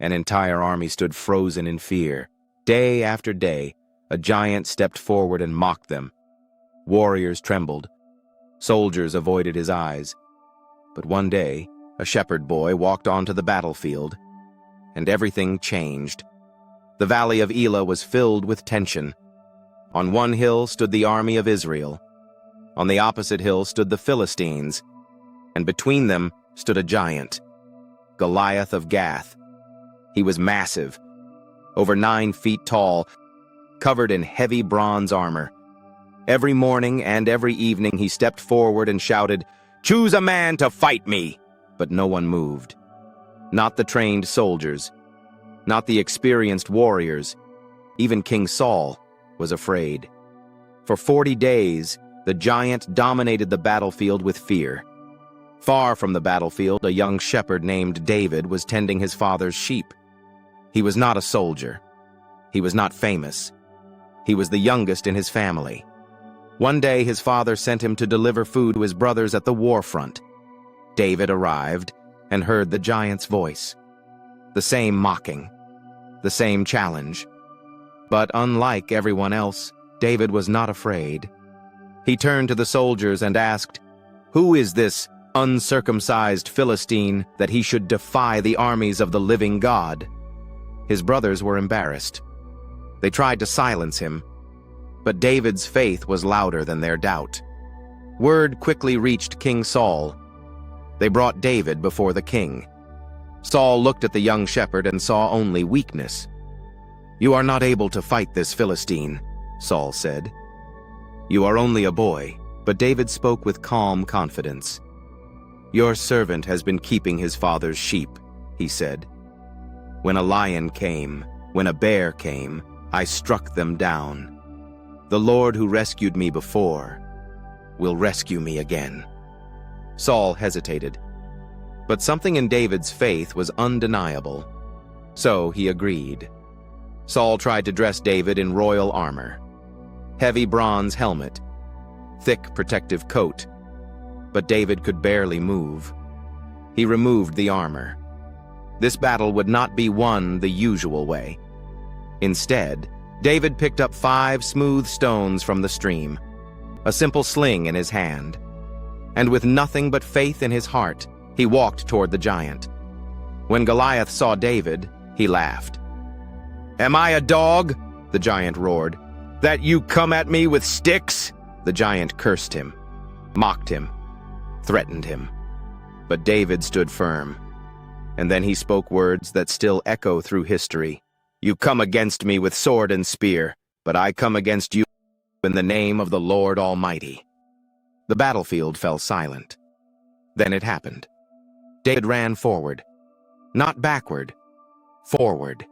An entire army stood frozen in fear. Day after day, a giant stepped forward and mocked them. Warriors trembled. Soldiers avoided his eyes. But one day, a shepherd boy walked onto the battlefield, and everything changed. The valley of Elah was filled with tension. On one hill stood the army of Israel. On the opposite hill stood the Philistines, and between them stood a giant, Goliath of Gath. He was massive, over 9 feet tall, covered in heavy bronze armor. Every morning and every evening he stepped forward and shouted, "Choose a man to fight me!" But no one moved. Not the trained soldiers, not the experienced warriors. Even King Saul was afraid. For 40 days, the giant dominated the battlefield with fear. Far from the battlefield, a young shepherd named David was tending his father's sheep. He was not a soldier. He was not famous. He was the youngest in his family. One day, his father sent him to deliver food to his brothers at the war front. David arrived and heard the giant's voice. The same mocking, the same challenge. But unlike everyone else, David was not afraid. He turned to the soldiers and asked, "Who is this uncircumcised Philistine that he should defy the armies of the living God?" His brothers were embarrassed. They tried to silence him, but David's faith was louder than their doubt. Word quickly reached King Saul. They brought David before the king. Saul looked at the young shepherd and saw only weakness. "You are not able to fight this Philistine," Saul said. "You are only a boy," but David spoke with calm confidence. "Your servant has been keeping his father's sheep," he said. "When a lion came, when a bear came, I struck them down. The Lord who rescued me before will rescue me again." Saul hesitated, but something in David's faith was undeniable. So he agreed. Saul tried to dress David in royal armor, heavy bronze helmet, thick protective coat, but David could barely move. He removed the armor. This battle would not be won the usual way. Instead, David picked up 5 smooth stones from the stream, a simple sling in his hand, and with nothing but faith in his heart, he walked toward the giant. When Goliath saw David, he laughed. "Am I a dog?" the giant roared. "That you come at me with sticks?" The giant cursed him, mocked him, threatened him. But David stood firm. And then he spoke words that still echo through history. "You come against me with sword and spear, but I come against you in the name of the Lord Almighty." The battlefield fell silent. Then it happened. David ran forward. Not backward, forward.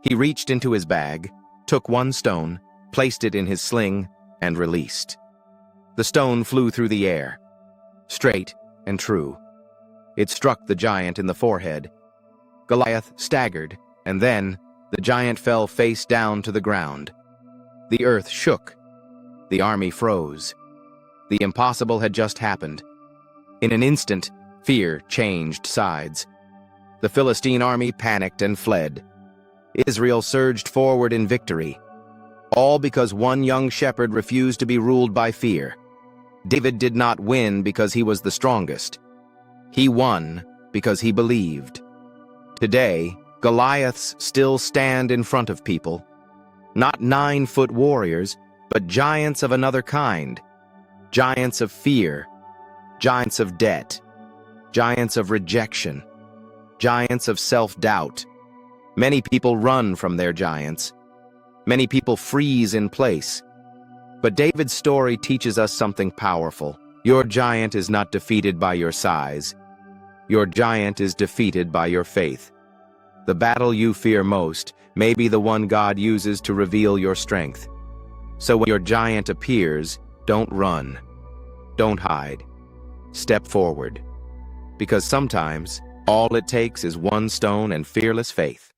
He reached into his bag, took 1 stone, placed it in his sling, and released. The stone flew through the air, straight and true. It struck the giant in the forehead. Goliath staggered, and then the giant fell face down to the ground. The earth shook. The army froze. The impossible had just happened. In an instant, fear changed sides. The Philistine army panicked and fled. Israel surged forward in victory, all because one young shepherd refused to be ruled by fear. David did not win because he was the strongest. He won because he believed. Today, Goliaths still stand in front of people. Not 9-foot warriors, but giants of another kind. Giants of fear, giants of debt, giants of rejection, giants of self-doubt. Many people run from their giants. Many people freeze in place. But David's story teaches us something powerful. Your giant is not defeated by your size. Your giant is defeated by your faith. The battle you fear most may be the one God uses to reveal your strength. So when your giant appears, don't run. Don't hide. Step forward. Because sometimes, all it takes is 1 stone and fearless faith.